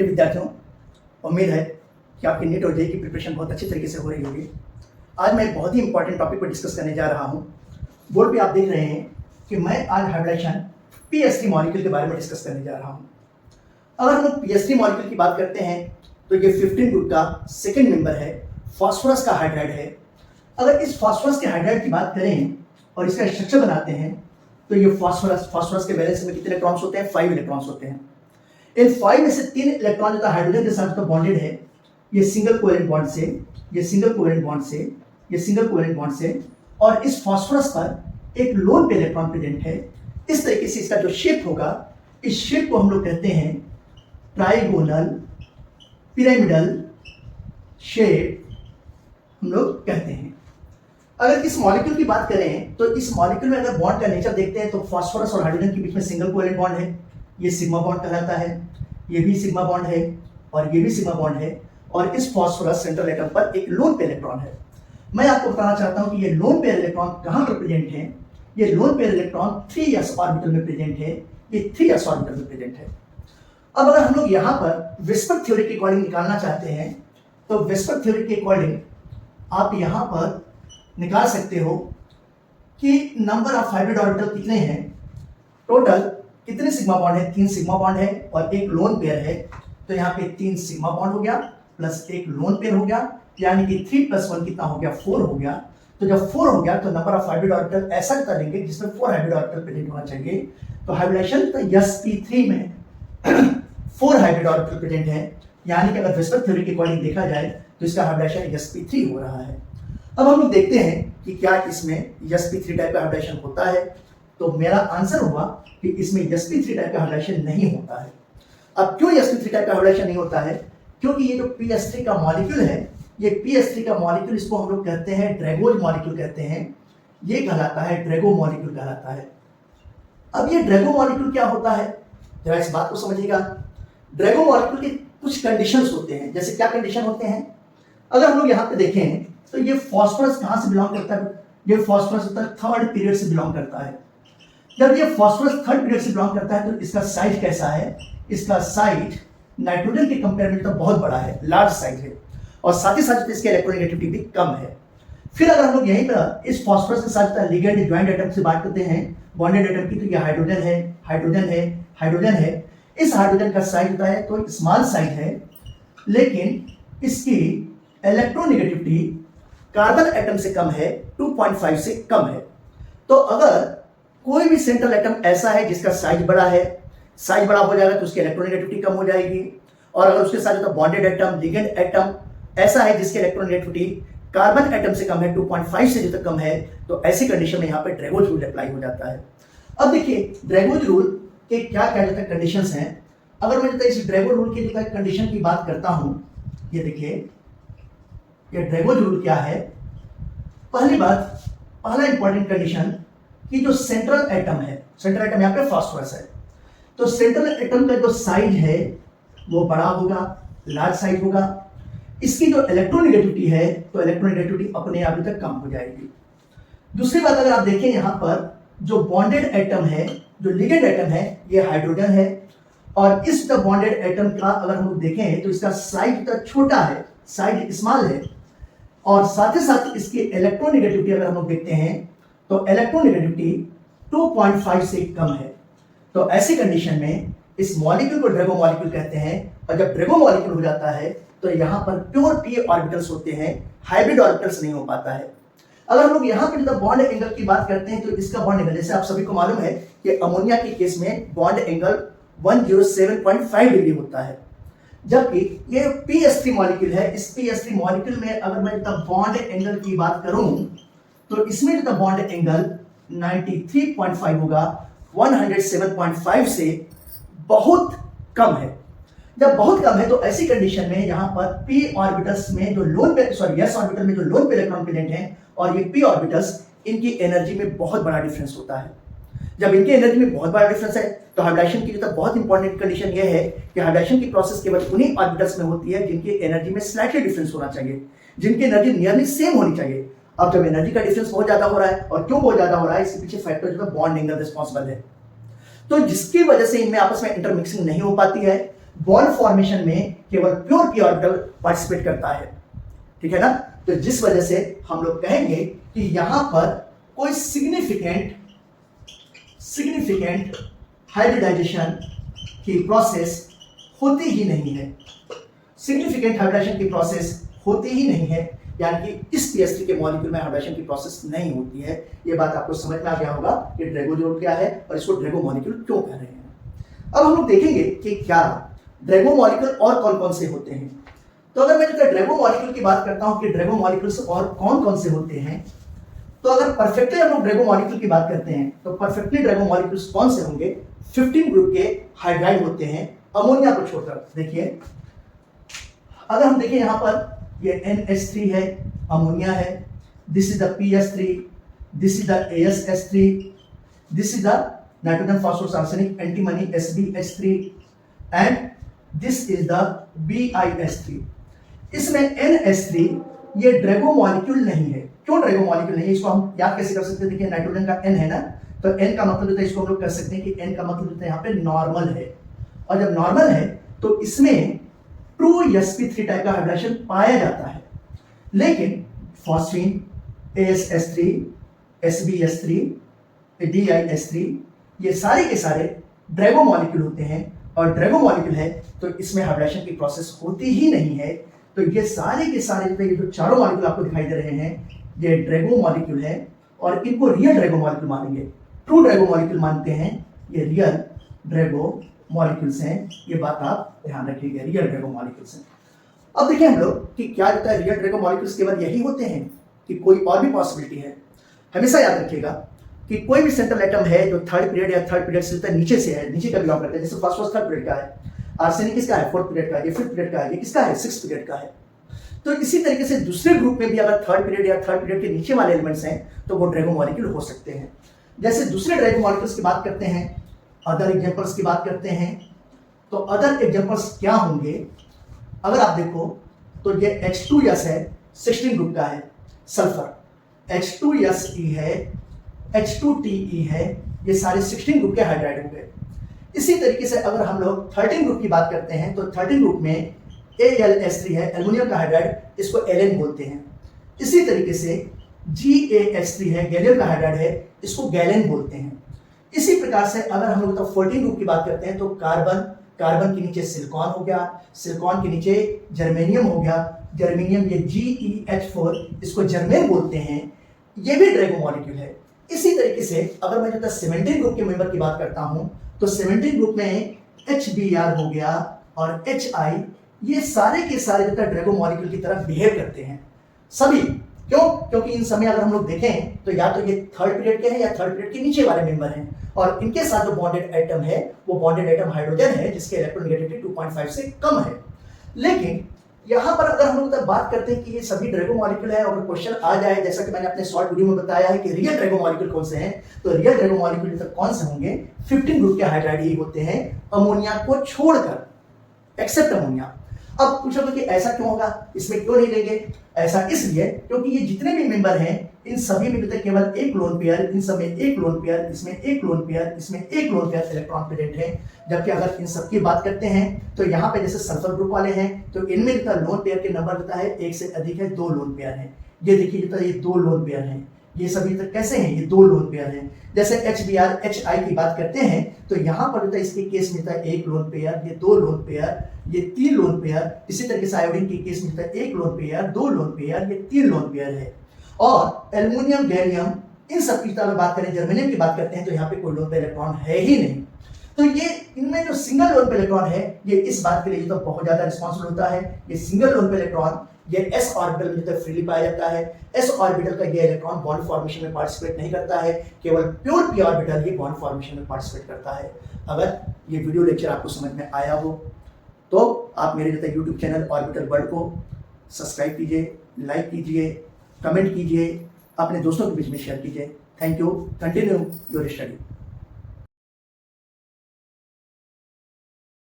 प्रिय विद्यार्थियों, उम्मीद है कि आपकी नीट और जेईई की प्रिपरेशन बहुत अच्छी तरीके से हो रही होगी। आज मैं एक बहुत ही इंपॉर्टेंट टॉपिक पर डिस्कस करने जा रहा हूँ। बोर्ड पे आप देख रहे हैं कि मैं आज हाइब्रिडेशन pH3 मॉलिक्यूल के बारे में डिस्कस करने जा रहा हूँ। अगर हम लोग pH3 मॉलिक्यूल की बात करते हैं तो ये 15 ग्रुप का सेकेंड मेंबर है, फास्फोरस का हाइड्राइड है। अगर इस फास्फोरस के हाइड्राइड की बात करें और इसका स्ट्रक्चर बनाते हैं तो ये फास्फोरस के बैलेंस में कितने इलेक्ट्रॉन्स होते हैं? 5 इलेक्ट्रॉन्स होते हैं। इन 5 में से 3 इलेक्ट्रॉन जो हाइड्रोजन के साथ तो बॉन्डेड है, ये सिंगल कोवेलेंट बॉन्ड से, ये सिंगल कोवेलेंट बॉन्ड से, ये सिंगल कोवेलेंट बॉन्ड से, और इस फास्फोरस पर एक लोन पे इलेक्ट्रॉन प्रेजेंट है। इस तरीके से इसका जो शेप होगा, इस शेप को हम लोग कहते हैं ट्राइगोनल पिरामिडल शेप हम लोग कहते हैं। अगर इस मॉलिक्यूल की बात करें तो इस मॉलिक्यूल में अगर बॉन्ड का नेचर देखते हैं तो फास्फोरस और हाइड्रोजन के बीच में सिंगल कोवेलेंट बॉन्ड है, ये सिग्मा बॉन्ड कहलाता है, ये भी सिग्मा बॉन्ड है और ये भी सिग्मा बॉन्ड है, और इस फास्फोरस सेंट्रल एटम पर एक लोन पेयर इलेक्ट्रॉन है। मैं आपको बताना चाहता हूं कि ये लोन पेयर इलेक्ट्रॉन कहां पर प्रेजेंट है। ये lone pair electron 3s orbital में प्रेजेंट है, ये 3s ऑर्बिटल में प्रेजेंट है। अब अगर हम लोग यहां पर विस्पर थ्योरी के अकॉर्डिंग निकालना चाहते हैं तो विस्पर थ्योरी के अकॉर्डिंग आप यहां पर निकाल सकते हो कि नंबर ऑफ हाइब्रिड ऑर्बिटल कितने हैं। टोटल कितने सिग्मा बॉन्ड है? 3 सिग्मा बॉन्ड है और एक लोन पेयर है, तो यहाँ पे 3 सिग्मा बॉन्ड हो गया प्लस एक लोन पेयर हो गया, यानी कि 3 + 1 कितना हो गया? 4 हो गया। तो जब 4 हो गया तो नंबर ऑफ हाइब्रिड ऑर्बिटल ऐसा कर लेंगे जिसमें 4 हाइब्रिड ऑर्बिटल प्रेजेंट होना चाहिए। तो हाइब्रिडेशन तो sp3 में 4 हाइब्रिड ऑर्बिटल प्रेजेंट है, यानी कि अगर विस्पर थ्योरी के अकॉर्डिंग देखा जाए तो इसका हाइब्रिडेशन sp3 हो रहा है। अब हम लोग देखते हैं कि क्या इसमें sp3 टाइप का हाइब्रिडेशन होता है, तो मेरा आंसर होगा कि इसमें sp3 टाइप का हाइब्रिडेशन नहीं होता है। अब क्यों sp3 टाइप का हाइब्रिडेशन नहीं होता है? क्योंकि ये जो pH3 का मॉलिक्यूल है, ये pH3 का मॉलिक्यूल, इसको हम लोग कहते हैं ड्रैगोज मॉलिक्यूल कहते हैं, ये कहलाता है ड्रैगो मॉलिक्यूल कहलाता है। अब ये ड्रैगो मॉलिक्यूल क्या होता है, जरा इस बात को समझिएगा। ड्रैगो मॉलिक्यूल के कुछ कंडीशंस होते हैं। जैसे क्या कंडीशन होते हैं? अगर हम लोग यहाँ पे देखें तो ये फास्फोरस कहाँ से बिलोंग करता है? ये फास्फोरस थर्ड पीरियड से बिलोंग करता है। जब ये फास्फोरस थर्ड पीरियड से बिलोंग करता है तो इसका साइज कैसा है? इसका साइज नाइट्रोजन के कंपेयर में तो बहुत बड़ा है, लार्ज साइज है, और साथ ही साथ इसकी इलेक्ट्रोनेगेटिविटी भी कम है। फिर अगर हम लोग यहीं पर इस फास्फोरस के साथ लिगेंड ज्वाइंट एटम से बात करते हैं, बॉन्डेड एटम की, तो ये हाइड्रोजन है, हाइड्रोजन है, हाइड्रोजन है। इस हाइड्रोजन का साइज होता है तो स्मॉल साइज है, लेकिन इसकी इलेक्ट्रोनेगेटिविटी कार्बन एटम से कम है, 2.5 से कम है। तो अगर कोई भी सेंट्रल एटम ऐसा है जिसका साइज बड़ा है, साइज बड़ा हो जाएगा तो उसकी इलेक्ट्रोनेगेटिविटी कम हो जाएगी, और अगर उसके साथ तो बॉन्डेड एटम, लिगेंड एटम ऐसा है जिसकी इलेक्ट्रोनेगेटिविटी कार्बन एटम से कम है, 2.5 से जितना कम है, तो ऐसी कंडीशन में यहाँ पे ड्रैगोज रूल अप्लाई हो जाता है। अब देखिए ड्रैगोज रूल के क्या क्या कंडीशंस हैं। अगर मैं इस ड्रैगोज रूल की कंडीशन की बात करता हूं, ये देखिए ये ड्रैगोज रूल क्या है। पहली बात, पहला इंपॉर्टेंट कंडीशन कि जो सेंट्रल एटम है, सेंट्रल एटम यहाँ पे फास्फोरस है, तो सेंट्रल एटम का जो साइज है वो बड़ा होगा, लार्ज साइज होगा। इसकी जो इलेक्ट्रोनेगेटिविटी है तो इलेक्ट्रोनेगेटिविटी अपने आप ही तक कम हो जाएगी। दूसरी बात, अगर आप देखें यहाँ पर जो बॉन्डेड एटम है, जो लिगेंड एटम है, ये हाइड्रोजन है, और इस बॉन्डेड एटम का अगर हम देखें तो इसका साइज तो छोटा है, साइज स्मॉल है, और साथ ही साथ इसकी इलेक्ट्रोनेगेटिविटी अगर हम लोग देखते हैं तो इलेक्ट्रोनेगेटिविटी 2.5 से कम है। तो ऐसी कंडीशन में इस मॉलिक्यूल को ड्रैगो मॉलिक्यूल कहते हैं, और जब ड्रैगो मॉलिक्यूल हो जाता है तो यहाँ पर प्योर p ऑर्बिटल्स होते हैं, हाइब्रिड ऑर्बिटल्स नहीं हो पाता है। अगर हम लोग यहाँ पे जब बॉन्ड एंगल की बात करते हैं तो इसका बॉन्ड एंगल, जैसे आप सभी को मालूम है कि अमोनिया के केस में बॉन्ड एंगल 107.5 डिग्री होता है, जबकि ये pH3 मॉलिक्यूल है। इस pH3 मॉलिक्यूल में अगर मैं बॉन्ड एंगल की बात करूं तो इसमें जो बॉन्ड एंगल 93.5 होगा, 107.5 से बहुत कम है। जब बहुत कम है तो ऐसी कंडीशन में यहाँ पर p ऑर्बिटल्स में जो लोन पे, सॉरी s ऑर्बिटल में जो लोन पे इलेक्ट्रॉन प्रेजेंट हैं और ये p ऑर्बिटल्स, इनकी एनर्जी में बहुत बड़ा डिफरेंस होता है। जब इनकी एनर्जी में बहुत बड़ा डिफरेंस है तो हाइब्रिडेशन की तो बहुत इंपॉर्टेंट कंडीशन ये है कि हाइब्रिडेशन की प्रोसेस केवल उन्हीं ऑर्बिटल्स में होती है जिनकी एनर्जी में स्लाइटली डिफरेंस होना चाहिए, जिनकी एनर्जी नियरली सेम होनी चाहिए। अब जब एनर्जी का डिफरेंस बहुत ज्यादा हो रहा है, और क्यों बहुत ज्यादा हो रहा है, इसके पीछे फैक्टर जो है बॉन्ड एंगल रिस्पॉन्सिबल है। तो जिसकी वजह से इनमें आपस में इंटरमिक्सिंग नहीं हो पाती है, बॉन्ड फॉर्मेशन में केवल प्योर p ऑर्बिटल पार्टिसिपेट करता है, ठीक है ना। तो जिस वजह से हम लोग कहेंगे कि यहां पर कोई सिग्निफिकेंट हाइब्रिडाइजेशन की प्रोसेस होती ही नहीं है, सिग्निफिकेंट हाइब्रिडाइजेशन की प्रोसेस होती ही नहीं है, यानी कि इस pH3 के मॉलिक्यूल में हाइब्रिडाइजेशन की प्रोसेस नहीं होती है। ये बात आपको समझ में आ गया होगा कि ड्रैगोजोल क्या है और इसको ड्रैगो मॉलिक्यूल क्यों कह रहे हैं। अब हम लोग देखेंगे कि क्या ड्रैगो मॉलिक्यूल और कौन कौन से होते हैं। तो अगर मैं ड्रैगो मॉलिक्यूल की बात करता हूं कि ड्रैगो मॉलिक्यूल्स और कौन कौन से होते हैं, तो अगर परफेक्टली हम लोग ड्रैगो मॉलिक्यूल की बात करते हैं तो परफेक्टली ड्रैगो मॉलिक्यूल्स कौन से होंगे, 15 ग्रुप के हाइड्राइड होते हैं अमोनिया को छोड़कर। देखिए अगर हम देखें यहां पर ये NH3 है, अमोनिया है, this is the PS3, this is the ASH3, this is the nitrogen phosphorus arsenic antimony SbH3 and this is the BiH3। इसमें NH3 ये ड्रैगो मॉलिक्यूल नहीं है। क्यों ड्रैगो मॉलिक्यूल नहीं है, इसको हम याद कैसे कर सकते हैं। देखिए नाइट्रोजन का N है ना, तो N का मतलब होता है, इसको हम लोग कर सकते हैं कि N का मतलब होता है यहाँ पे नॉर्मल है, और जब नॉर्मल है तो इसमें ट्रू sp3 टाइप का हाइब्रिडाइजेशन पाया जाता है। लेकिन फॉस्फीन, ASH3, SbH3, DiH3 ये सारे के सारे ड्रैगो मॉलिक्यूल होते हैं, और ड्रैगो मॉलिक्यूल है तो इसमें हाइब्रिडाइजेशन की प्रोसेस होती ही नहीं है। तो ये सारे के सारे ये जो चारों मॉलिक्यूल आपको दिखाई दे रहे हैं ये ड्रैगो मॉलिक्यूल है, और इनको रियल ड्रैगो मॉलिक्यूल मानेंगे, ट्रू ड्रैगो मॉलिक्यूल मानते हैं, ये रियल ड्रैगो मॉलिक्यूल्स हैं। ये बात आप ध्यान रखिएगा, रियल ड्रैगो मॉलिक्यूल्स हैं। अब देखिए हम लोग कि क्या होता है, रियल ड्रैगो मॉलिक्यूल्स केवल यही होते हैं कि कोई और भी पॉसिबिलिटी है। हमेशा याद रखिएगा कि कोई भी सेंट्रल एटम है जो थर्ड पीरियड या थर्ड पीरियड से नीचे से है, नीचे का बिलोंग करता है, जैसे फॉस्फोरस थर्ड पीरियड का है, आर्सेनिक किसका है, फोर्थ पीरियड का है, ये फिफ्थ पीरियड का है, ये किसका है, सिक्स्थ पीरियड का है। तो इसी तरीके से दूसरे ग्रुप में भी अगर थर्ड पीरियड या थर्ड पीरियड के नीचे वाले एलिमेंट्स हैं तो वो ड्रैगो मॉलिक्यूल हो सकते हैं। जैसे दूसरे ड्रैगो मॉलिक्यूल्स की बात करते हैं, अदर एग्जांपल्स की बात करते हैं, तो अदर एग्जांपल्स क्या होंगे, अगर आप देखो तो ये H2S है, 16 ग्रुप का है, सल्फर, H2SE है, H2TE है, ये सारे 16 ग्रुप के हाइड्राइड होंगे। इसी तरीके से अगर हम लोग 13 ग्रुप की बात करते हैं तो 13 ग्रुप में AlS3 है, एल्युमिनियम का हाइड्राइड, इसको Ln बोलते हैं। इसी तरीके से GaH3 है, गैलियम का हाइड्राइड है, इसको गैलेन बोलते हैं। इसी प्रकार से अगर हम लोग 14 ग्रुप की बात करते हैं तो कार्बन के नीचे सिलिकॉन हो गया, सिलिकॉन के नीचे जर्मेनियम हो गया, जर्मेनियम ये GeH4, इसको जर्मेन बोलते हैं, ये भी ड्रैगो मॉलिक्यूल है। इसी तरीके से अगर मैं 17 ग्रुप के मेंबर की बात करता हूं तो 17 ग्रुप में HBr हो गया और HI, ये सारे के सारे ड्रैगो मॉलिक्यूल की तरह बिहेव करते हैं सभी। क्यों? क्योंकि इन समय अगर हम लोग देखें तो या तो ये थर्ड पीरियड के हैं या थर्ड पीरियड के नीचे वाले मेंबर हैं, और इनके साथ जो बॉन्डेड एटम है वो बॉन्डेड एटम हाइड्रोजन है जिसके इलेक्ट्रोनेगेटिविटी 2.5 से कम है। लेकिन यहाँ पर अगर हम लोग बात करते हैं कि ये सभी ड्रैगो मॉलिक्यूल है, और क्वेश्चन आ जाए जैसा कि मैंने अपने शॉर्ट वीडियो में बताया है कि रियल ड्रैगो मॉलिक्यूल कौन से हैं, तो रियल ड्रैगो मॉलिक्यूल तक कौन से होंगे, 15 ग्रुप के हाइड्राइड ही होते हैं अमोनिया को छोड़कर, एक्सेप्ट अमोनिया। अब पूछोगे कि ऐसा क्यों होगा, इसमें क्यों नहीं लेंगे, ऐसा इसलिए क्योंकि ये जितने भी मेंबर हैं इन सभी में केवल एक लोन पेयर, इन सब में एक लोन पेयर, इसमें एक लोन पेयर, इसमें एक लोन पेयर इलेक्ट्रॉन प्रेजेंट है। जबकि अगर इन सब की बात करते हैं तो यहाँ पे जैसे सल्फर ग्रुप वाले हैं तो इनमें जितना लोन पेयर के नंबर होता है एक से अधिक है, 2 लोन पेयर हैं। ये देखिए जितना ये 2 लोन पेयर हैं, ये सभी तक कैसे हैं, ये 2 लोन पेयर हैं। जैसे HBr HI की बात करते हैं तो यहाँ पर होता है इसके केस में होता है 1 लोन पेयर, ये 2 लोन पेयर, ये 3 लोन पेयर। इसी तरीके से आयोडीन के केस में होता है 1 लोन पेयर, 2 लोन पेयर, ये 3 लोन पेयर है। और एल्युमिनियम, गैलियम, इन सब की तरह बात करें, जर्मेनियम की बात करते हैं तो यहाँ पे कोई लोन पे इलेक्ट्रॉन है ही नहीं। तो ये इनमें जो सिंगल लोन पे इलेक्ट्रॉन है ये इस बात के लिए तो बहुत ज्यादा रिस्पॉन्सिबल होता है। ये सिंगल लोन पे इलेक्ट्रॉन ये s ऑर्बिटल में तक फ्रीली पाया जाता है। s ऑर्बिटल का ये इलेक्ट्रॉन बॉन्ड फॉर्मेशन में पार्टिसिपेट नहीं करता है, केवल प्योर p ऑर्बिटल ये बॉन्ड फॉर्मेशन में पार्टिसिपेट करता है। अगर ये वीडियो लेक्चर आपको समझ में आया हो तो आप मेरे यूट्यूब चैनल ऑर्बिटल वर्ल्ड को सब्सक्राइब कीजिए, लाइक कीजिए, कमेंट कीजिए, अपने दोस्तों के बीच में शेयर कीजिए। Thank you. Continue your study.